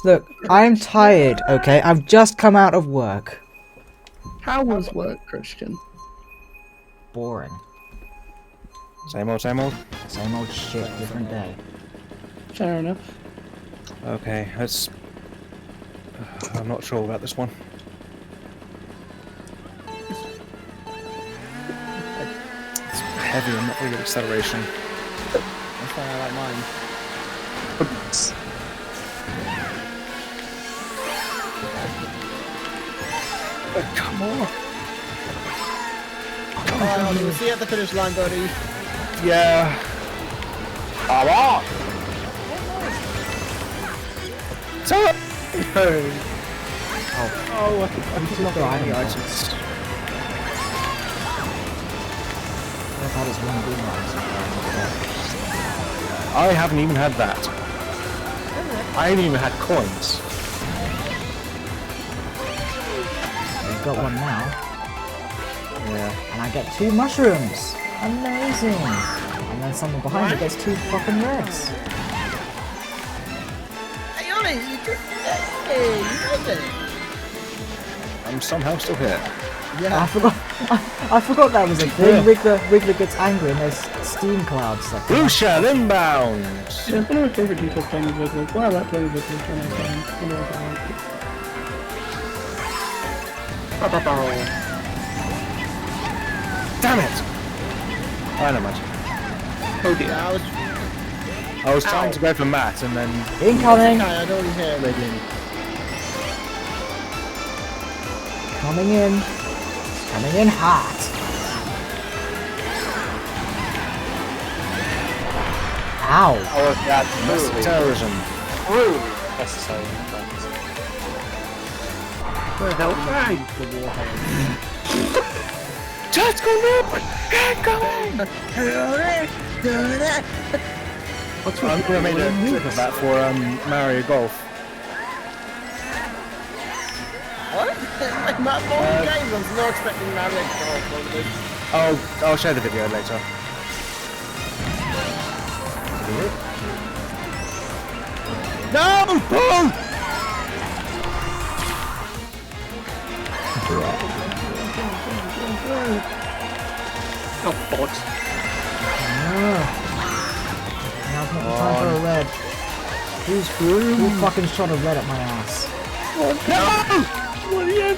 Look, I'm tired, okay? I've just come out of work. How was work, Christian? Boring. Same old, same old. Same old shit, different day. Fair enough. Okay, let's... I'm not sure about this one. It's heavy and not really good acceleration. That's why I like mine. Oh, come on! Oh, we'll see you at the finish line, buddy. Yeah. Come on! So. Oh, I'm just not got any items. I've had his one boomerang. I haven't even had that. I haven't even had coins. I've got one now. Yeah. And I get 2 mushrooms! Amazing! And then someone behind me gets 2 fucking reds. Hey, Ollie, you just... Hey, you did it. I'm somehow still here. Yeah. I forgot that was a thing. Wiggler gets angry and there's steam clouds. That Blue shell inbound! Yeah, one of my favourite people playing with Wiggler. Well, I like playing with Wiggler when I can. Whenever I like it. Damn it! I know much. Oh dear. I was trying to go for Matt and then... Incoming! Okay, I don't hear it. Coming in. Coming in hot. Ow! How was that Domestic terrorism. True. Necessary. Where the hell? Bang! Just go north! Get going! What's I'm gonna make a clip of that for Mario Golf. What? Matt Bond games, I'm not expecting Mario Kart on this. I'll share the video later. No! Boom! Oh, bollocks. Now's not the time for a red. Who fucking shot a red at my ass? No! Well, yes,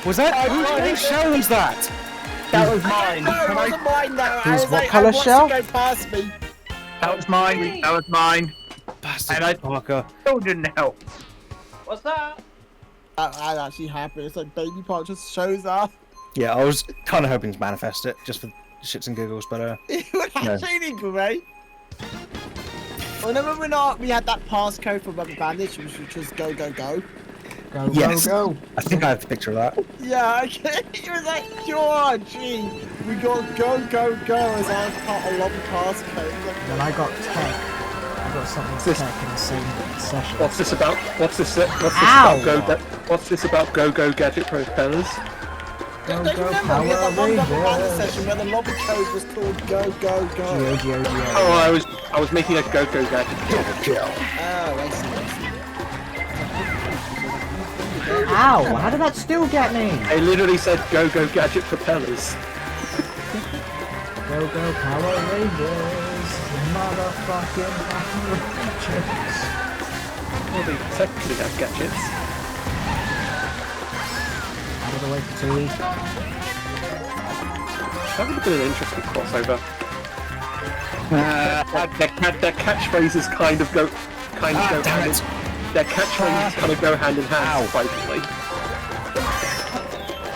Was that? Whose shell was that? That was mine. No, it wasn't mine though. Who's I was what like, colour I watched shell? it go past me. That was mine. That was mine. Bastard And I- Parker. Still didn't help. What's that? That actually happened. It's like Baby Pot just shows up. Yeah, I was kind of hoping to manifest it, just for shits and giggles, but It was actually great. Whenever we had that passcode for Rubber Bandage, which was go go go. Go, yes. go, go. I think I have the picture of that. Yeah, it was like, George, we got go go go as our part of lobby passcode. Like, Then I got tech. I got something tech in the same session. What's this about? What's this Ow! about Go Go Gadget Propellers? Go, don't you go, remember we had that Power one Rubber Bandage Rangers. session where the lobby code was called go go go? Geo. Oh, I was making a Go Go Gadget. Oh, I see. Ow! How did that still get me? I literally said Go Go Gadget Propellers. Go, go, Power Rangers. Motherfucking Power Rangers. Well, they technically have gadgets. Out of the way for 2 weeks. That would have been an interesting crossover. Their catchphrases kind of go hand in. Their catchphrases kind of go hand in hand, surprisingly.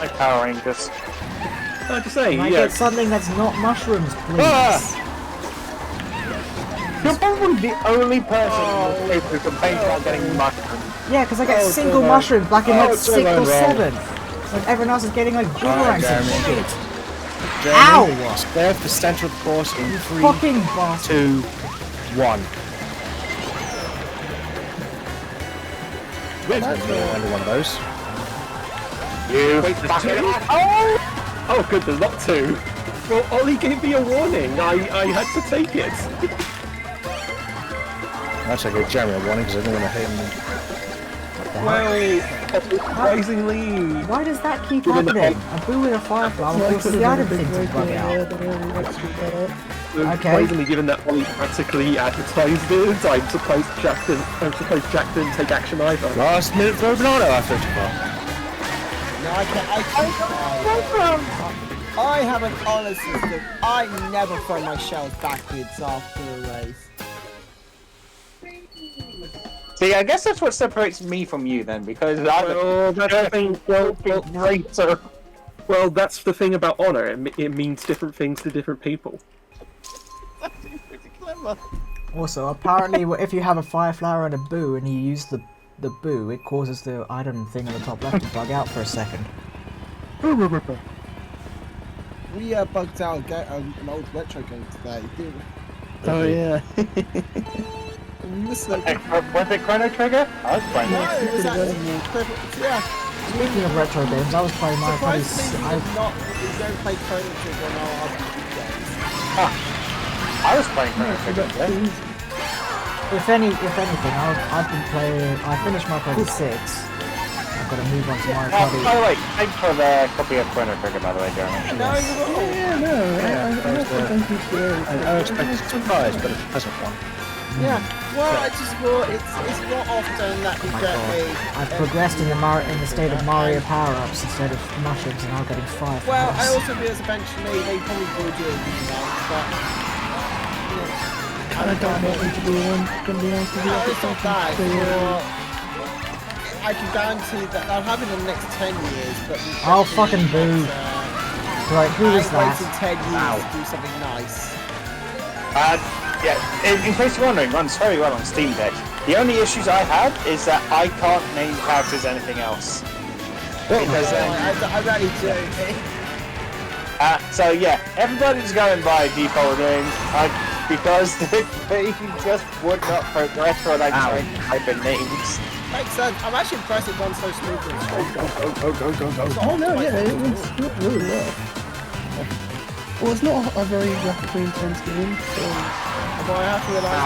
Like Power Rangers. I just say, Can I yeah. get something that's not mushrooms, please? You're probably the only person who complains about getting mushrooms. Yeah, because I get single mushrooms back in like 6 or 7. When everyone else is getting like boomerangs and Jeremy. shit. Jeremy, Ow! stay off the centre of the course in 3, Fucking bastard. 2, 1. Weird under one of those. You fucking asshole! Oh, good, there's not 2. Well, Ollie gave me a warning. I had to take it. Actually, I gave Jeremy a warning because I didn't want to hit him. Well, surprisingly... Why does that keep happening? I'm booing a firefly, of course the item thing to bug out. Surprisingly, given that Ollie practically advertised it, I'm supposed Jack didn't take action either. Last minute throw banana after it's far. No, I have an honor system. I never throw my shells backwards after a race. See, I guess that's what separates me from you then, because Well, that's the thing. greater. Well, that's the thing about honor. It means different things to different people. That's pretty clever. Also, apparently, if you have a fire flower and a boo, and you use the boo, it causes the item thing on the top left to bug out for a second. We bugged out an old retro game today, didn't we? Oh yeah. Was it Chrono Trigger? I was playing No, that. it was actually perfect. Yeah. Speaking of retro games, I was playing Mario Kart. Surprisingly, we don't play Chrono Trigger on our RPG games. I was playing Chrono Trigger. If anything, I've been playing. I finished Mario Kart 6. I've got to move on to Mario Kart. By the way, thanks for the copy of Chrono Trigger, by the way, Jeremy. No, you're I expected a surprise, but it's a pleasant one. Yeah, well, I just thought it's not often that you get I've progressed in the state of Mario power-ups instead of mushrooms, and now getting fire. Well, I also realised eventually they probably will do it, but I don't want me to be one. Gonna be honest with you. it's not that. I can guarantee that they'll have it in the next 10 years, but Oh, fucking boo. Right, who is I that? waited 10 years to do something nice. Yeah, in case you're wondering, it runs very well on Steam Deck. The only issues I have is that I can't name characters anything else. Because I really do. so yeah, everybody's going by default names, because they just would not progress when I try to type in names. Makes sense. I'm actually impressed it runs so smoothly and straight. Oh no, yeah, it was really well. Well, it's not a very graphically intense game, so... But I have to realise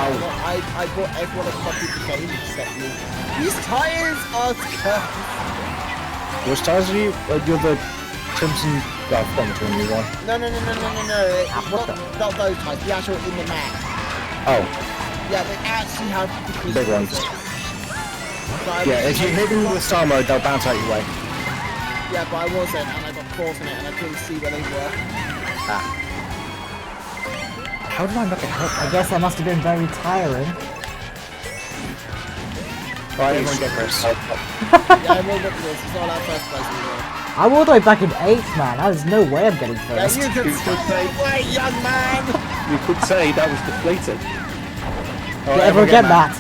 I bought everyone a copy of the game except me. These tyres are cursed. Which tires are you? You're the Crimson... Oh, I've forgotten which one you want. No. Not those tyres, the actual in the map. Oh, Yeah, they actually have the big ones. Yeah, if you hit them with star mode, they'll bounce out your way. Yeah, but I wasn't, and I got caught in it, and I couldn't see where they were. How did I not get hurt? I guess that must have been very tiring. Alright, everyone get first. Yeah, everyone got this. It's not our first place anymore. I'm all the way back in 8th, man. There's no way I'm getting Yeah, first. you could say, wait, young man! You could say that was deflated. Did everyone get that?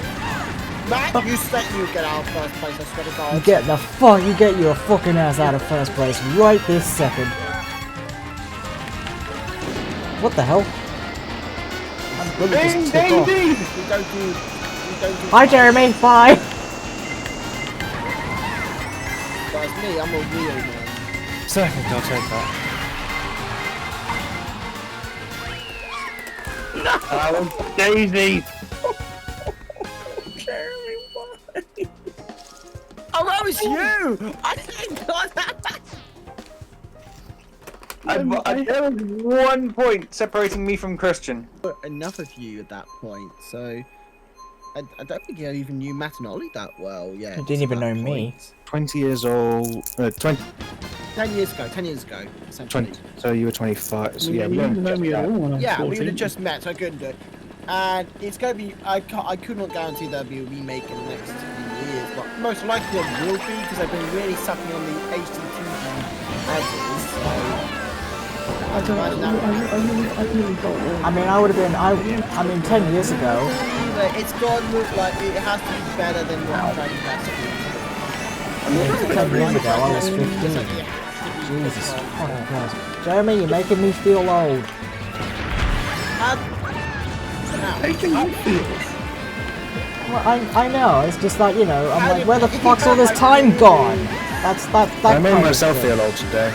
Matt, you said you get out of first place, I swear to God. You get your fucking ass out of first place right this second. What the hell? Ding, ding, ding! We don't do Hi, Jeremy. Bye. That's me, I'm a real man. Second, I'll take that. Daisy! Jeremy, why? Oh, that was you! I didn't know that! There was 1 point separating me from Christian. Enough of you at that point, so... I don't think I even knew Matt and Ollie that well, yeah. You didn't even know me. 20 years old... 20... 10 years ago, essentially. 20... So you were 25, so yeah, we don't just Yeah, we would have just met, so I couldn't do it. And it's going to be... I could not guarantee there'll be a remake in the next few years, but most likely it will be, because I've been really sucking on the HD2 edges, so... I don't know, I really don't know. I mean, I would have been. I mean, 10 years ago. It's got to look like it has to be better than what Dragon Quest is. 10 years ago, I was 15. Jesus fucking Christ. Jeremy, you're making me feel old. Making you feel. Well, I know. It's just like, you know. I'm like, where the fuck's all this time gone? That I made kind of myself thing. feel old today.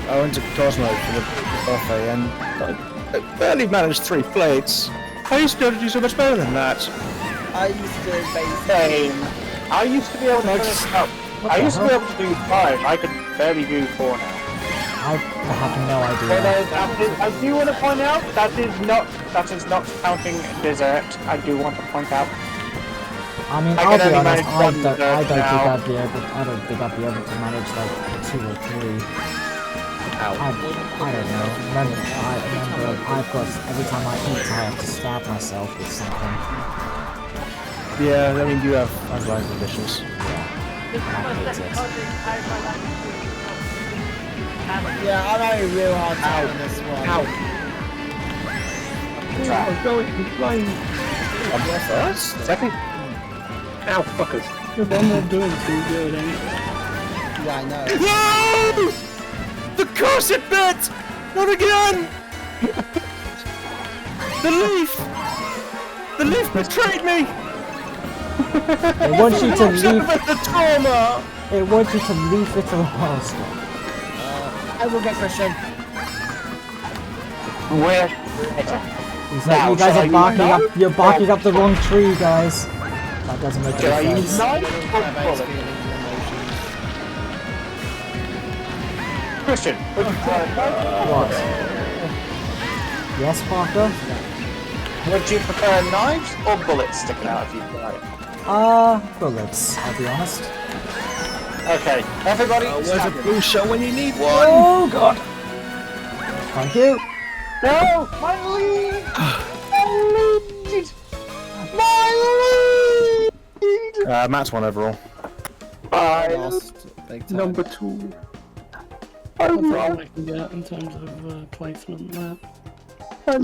I went to Cosmo for the buffet and I barely managed 3 plates. I used to be able to do so much better than that. I used to basically. Same. I used to be able to finish up. What I the used to be hell? able to do 5. I could barely do 4 now. I have no But idea. I do want to point out that is not counting dessert. I do want to point out. I mean, I I'll can be only honest. manage one I don't think now. I'd be able. I don't think I'd be able to manage like 2 or 3. I don't know. I remember I've got every time I eat, I have to stab myself with something. Yeah, I mean, you have unrivaled dishes. I hate it. Yeah, I'm having a real hard time on this one. Ow. I'm going flying. I'm there first? Second? Ow, fuckers. I'm not doing too good, eh? Yeah, I know. No! The cursed bit! Not again! The leaf! The leaf betrayed me! It wants you to leave. The trauma! It wants you to leave it alone. I will get Christian. Where? He's Now, like, you guys shall are I barking use up. knife? You're barking up the wrong tree, guys. That doesn't make Should I any use sense. knife I or don't have bullet? feelings and emotions. Christian, would you prefer knife? What? Yes, Parker? Would you prefer knives or bullets sticking out if you got it? Bullets, I'll be honest. Okay, everybody. Where's a stand blue shell when you need one? Oh, God. Thank you. No, my lead! My lead! My lead! Matt's one overall. I I lost big time. Number 2. That's all I can get in terms of placement there. That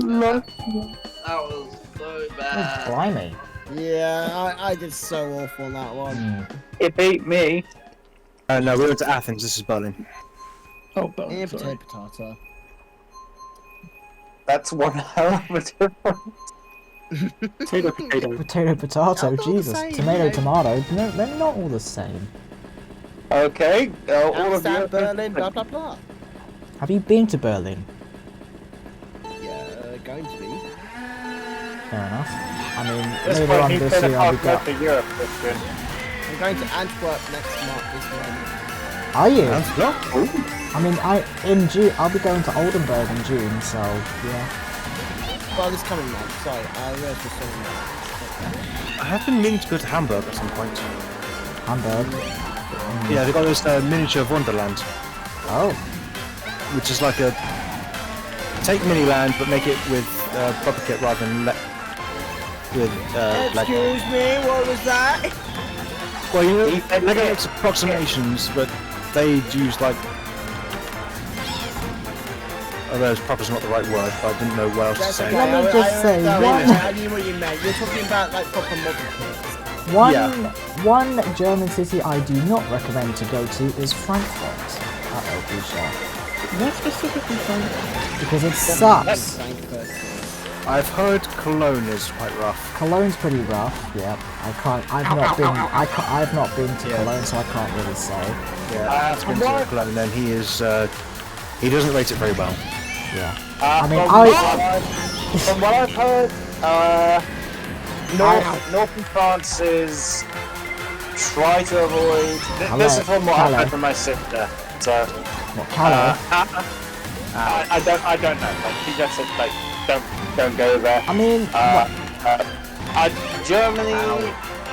was so bad. Blimey. Yeah, I did so awful on that one. It beat me. No, we went to Athens, this is Berlin. Oh, but Yeah, sorry. potato. That's one hell of a difference. Potato, potato. Potato, potato, They're all the Jesus. same, Tomato, mate. tomato. No, they're not all the same. Okay, all of Amsterdam, you. Berlin, blah blah blah. Have you been to Berlin? Yeah, going to be. Fair enough. I mean, This later point, on he's this been year I'll be a going. to Europe, Christian. I'm going to Antwerp next month. This month. Are you? And no. I mean, in June, I'll be going to Oldenburg in June, so yeah. Well, this coming month. Sorry, I realised this coming month. I have been meaning to go to Hamburg at some point. Hamburg. Yeah, they've got this miniature Wonderland, Oh, which is like a take Miniland but make it with proper kit rather than with Lego. Excuse me, what was that? Well, you know, Lego makes approximations, but they use like. Although proper's not the right word, but I didn't know what else to That's say. okay. Let me just say, I knew what you meant. You're talking about like proper model kits. one German city I do not recommend to go to is Frankfurt. Uh-oh, Busha. What specifically Frankfurt? Because it sucks. Frankfurt. I've heard Cologne is quite rough. Cologne's pretty rough. Yep. I've not been to Cologne, so I can't really say. Yeah, I've been to Cologne and he is he doesn't rate it very well. Yeah. I mean, From what I've heard, northern France is try to avoid. This is from what I've heard from my sister. So What, Calais? I don't know. Like she just said, like don't go there. I mean, Germany,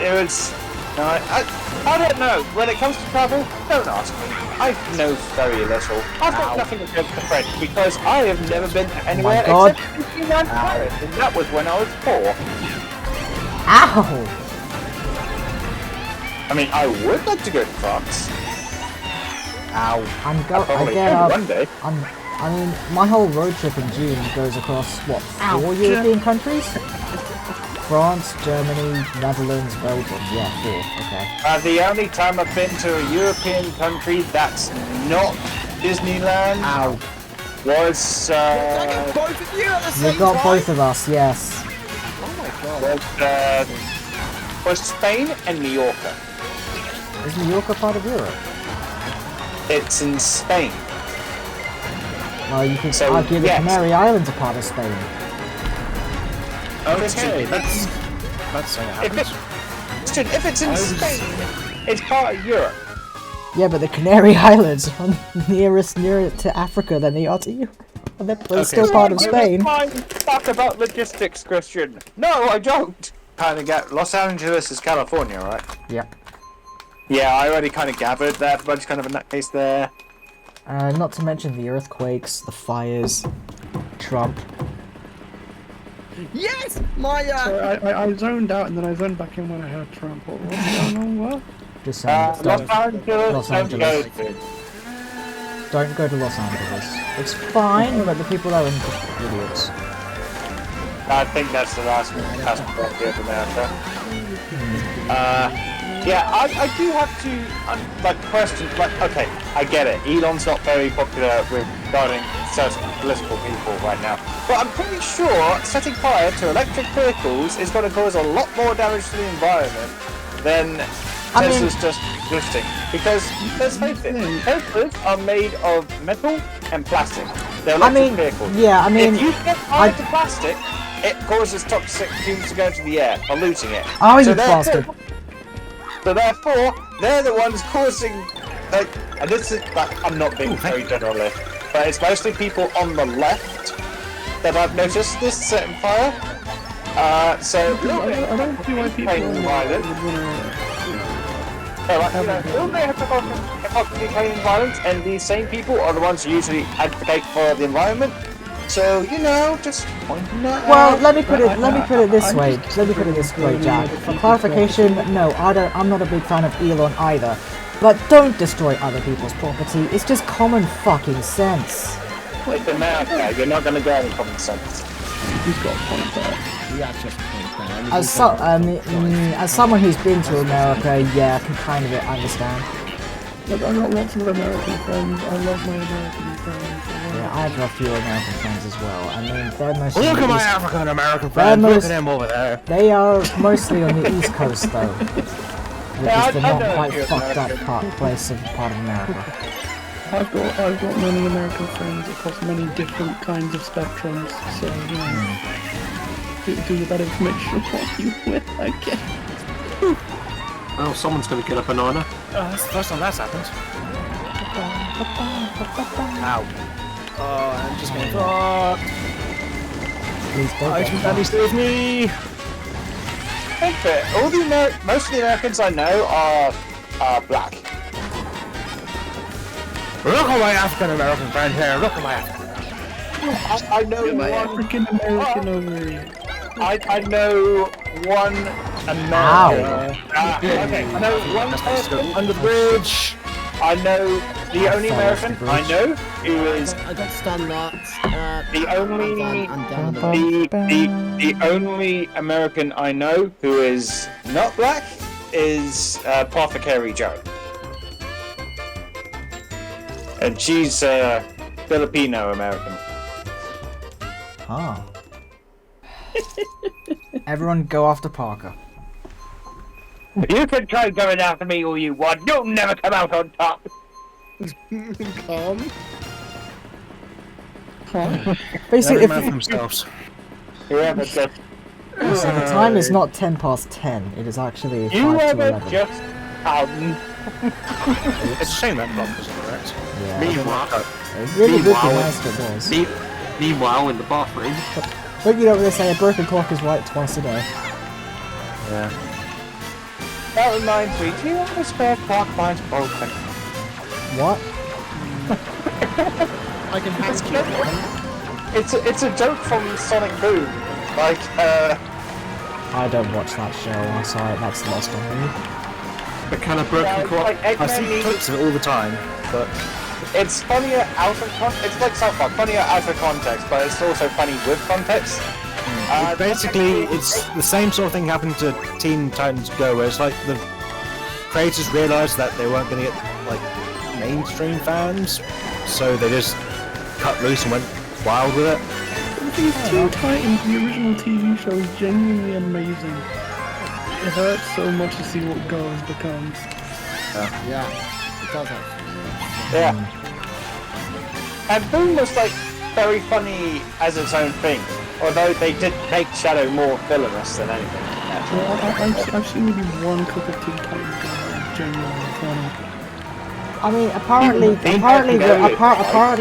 it was. No, I don't know. When it comes to travel, don't ask me. I know very little. I've got nothing against the French because I have never been anywhere God. except Disneyland Paris, and that was when I was 4. ow! I mean, I would like to go to France. Ow. Probably Again, one day. I mean, my whole road trip in June goes across, what, 4 European countries? France, Germany, Netherlands, Belgium. Yeah, 4. Okay. The only time I've been to a European country that's not Disneyland was I got both of you at the same You got time? both of us, yes. Oh my god. was Spain and Mallorca. Is Mallorca part of Europe? It's in Spain. Well, you could So, argue the yes. Canary Islands are part of Spain. Okay, that's how it happens. If it's in Spain, it's part of Europe. Yeah, but the Canary Islands are nearer to Africa than they are to you. And they're still part of Spain. Talk about logistics, Christian. No, I don't. Kind of get Los Angeles is California, right? Yeah. Yeah, I already kind of gathered that everybody's kind of in that case there. Not to mention the earthquakes, the fires, Trump. Yes! My, Sorry, I zoned out and then I zoned back in when I heard Trump. What's going on? What? Just saying. Los Angeles. Los Angeles. Don't go to Los Angeles. It's fine, but the people there are just idiots. I think that's the last property of America. Yeah, I do have to like question. Like, okay, I get it. Elon's not very popular regarding certain political people right now, but I'm pretty sure setting fire to electric vehicles is going to cause a lot more damage to the environment than Tesla's just drifting. Because let's face it, Teslas are made of metal and plastic. They're electric vehicles. Yeah, I mean, if you set fire to plastic, it causes toxic fumes to go into the air, polluting it. Oh, you bastard! So therefore, they're the ones causing, like, and this is, like, I'm not being very generalist, but it's mostly people on the left that I've noticed this setting fire. So, I don't see why people playing violence. So, like, you know, a little bit of hypocrisy playing violence, and these same people are the ones who usually advocate for the environment. So, you know, just pointing that Well, out. let me put it this way. Jack. For clarification, no, I'm not a big fan of Elon either. But don't destroy other people's property. It's just common fucking sense. It's America. You're not going to get any common sense. He's got a point there. Yeah, just a point there. As someone who's been to America, yeah, I can kind of understand. Look, I've got lots of American friends. I love my American friends. Yeah, I have a few American friends as well. I mean, they're mostly... Look at my African American friends. Look at them over there. They are mostly on the East Coast, though. Which is the not quite fucked up part of America. I've got many American friends across many different kinds of spectrums. So you know, do you better make sure what you with, I guess. Oh, someone's going to kill a banana. That's the first time that's happened. Ow. Oh, I'm just getting fucked. Please don't get fucked. Daddy, stay with me! Most of the Americans I know are black. Look at my African American friend here. Look at my African. I know My one. African American over here. I know one American. Okay, I know one person Under the bridge. I know the only American I know who is I got stun nuts. the only I'm done with it. the only American I know who is not black is Apothecary Joe, and she's Filipino American. Ah. Everyone go after Parker. You can try going after me all you want. You'll never come out on top. Calm. Basically, Man for themselves. Whoever just the time is not 10 past 10. It is actually 5 to whoever 11. just It's a shame that clock isn't correct. Yeah. Meanwhile, It really would be nice if it was. meanwhile, in the bathroom, But you know what they say, a broken clock is right twice a day. Yeah. that reminds me. Do you have a spare clock? Mine's broken. What? I can ask you. It's a joke from Sonic Boom. Like I don't watch that show, I'm sorry, that's lost on me. the kind of broken clock. like I see Eggman clips of it all the time, but it's funnier out of context. It's like South Park, funnier out of context, but it's also funny with context. basically it's the same sort of thing happened to Teen Titans Go, where it's like the creators realised that they weren't going to get like mainstream fans, so they just cut loose and went wild with it. These Teen Titans, the original TV show, is genuinely amazing. It hurts so much to see what Girls becomes. Yeah, it does actually. Yeah. And Boom was like very funny as its own thing, although they did make Shadow more villainous than anything. Well, I've seen maybe one cup of tea type genuinely funny. I mean, apparently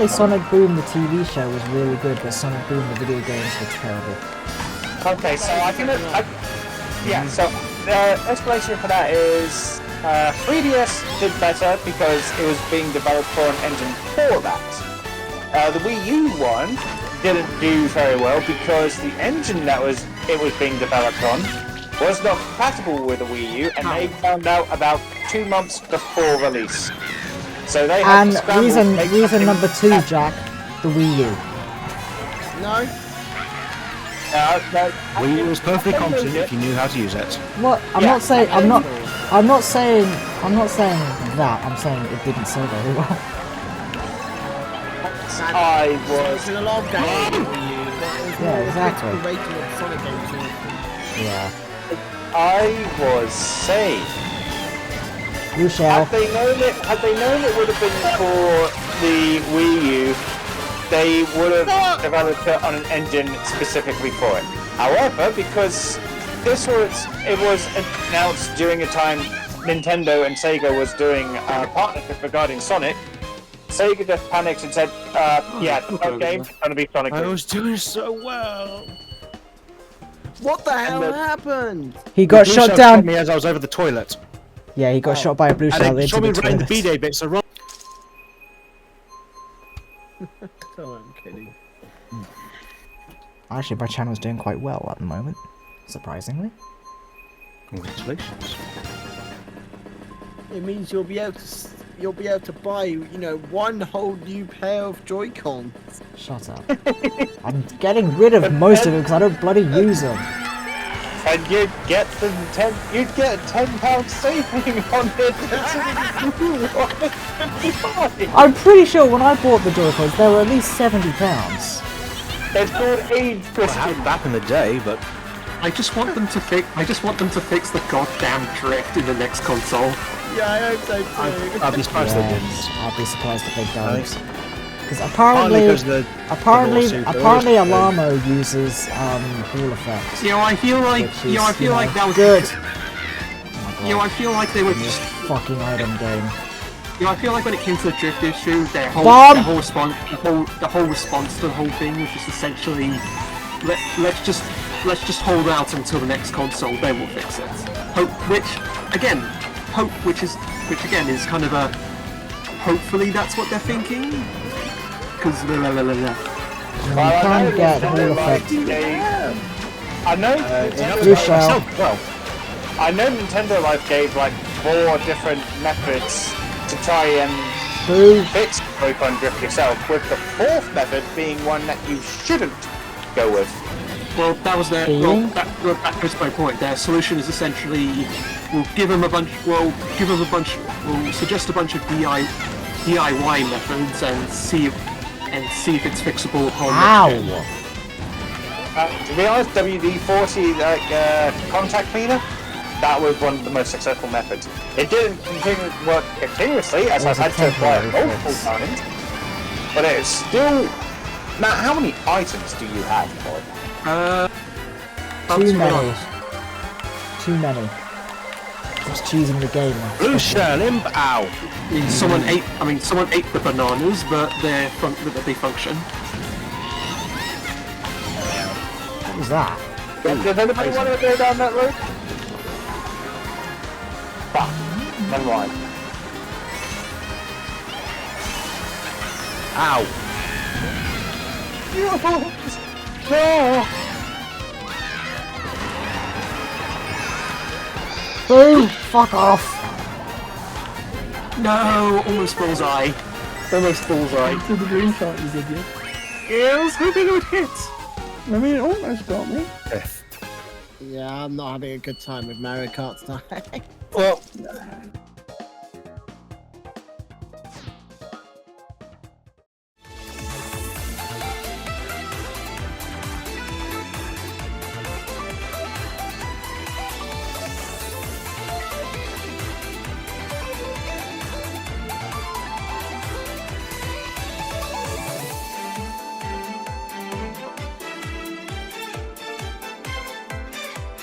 Sonic Boom the TV show was really good, but Sonic Boom the video games were terrible. Okay, so so the explanation for that is 3DS did better because it was being developed for an engine for that. The Wii U one didn't do very well because the engine that it was being developed on was not compatible with the Wii U, and they found out about 2 months before release. So they had And to scramble to make reason something number 2, Jack, the Wii U. No. No. Wii U was perfectly competent if you knew how to use it. What? I'm not saying that. I'm saying it didn't sell very well. I was. In a lot of games for you. Yeah, exactly. Rating of Sonic games. Yeah. I was saying. Luciao. Had they known it would have been for the Wii U, they would have developed it on an engine specifically for it. However, because it was announced during a time Nintendo and Sega was doing a partnership regarding Sonic, Sega just panicked and said, the third game is going to be Sonic. I was doing so well. What the hell happened? He got Blue shot Shell down. shot me as I was over the toilet. Yeah, he got shot by a blue shell And it into shot me the right in the toilet. B-Day bit, so wrong. Oh, I'm kidding. Actually, my channel's doing quite well at the moment, surprisingly. Congratulations. It means you'll be able to buy, one whole new pair of Joy-Cons. Shut up. I'm getting rid of most of them because I don't bloody use them. And you'd get £10 saving on it. I'm pretty sure when I bought the Joy-Cons, they were at least £70. It's called age Well, I had back in the day, but I just want them to fix the goddamn drift in the next console. Yeah, I hope so too. I'd be surprised they didn't. Yes, I'll be surprised if they don't. Because Partly because the lawsuit, but apparently also- Alamo uses Hall effect. I feel like Which is, that was good. I feel like they were just. Fucking item game. I feel like when it came to the drift issue, the whole response to the whole thing was just essentially, let's just hold out until the next console, then we'll fix it. Which again is kind of a. Hopefully that's what they're thinking. Because You can't get Hall effect. I know Blue shell. Well, I know Nintendo Life gave like 4 different methods to try and Boo. fix Joy-Con drift yourself, with the 4th method being one that you shouldn't go with. well, that was their. Well, that goes to my point. Their solution is essentially we'll suggest a bunch of DIY methods and see if it's fixable upon next gen. Ow! To be honest, WD-40 contact cleaner, that was one of the most successful methods. It didn't work continuously, as I've had to apply it multiple times, but it's still. Matt, how many items do you have, boy? Too many. Too many. Just choosing the game. blue shell, ow! Someone ate the bananas, but they function. What was that? Does anybody want to go down that road? Fuck. Never mind. Ow! No! Boo! Fuck off! No, almost bullseye. Almost bullseye. To the green shot you did, yeah? Yeah, I was hoping it would hit. I mean, it almost got me. Yeah, I'm not having a good time with Mario Kart tonight. Well,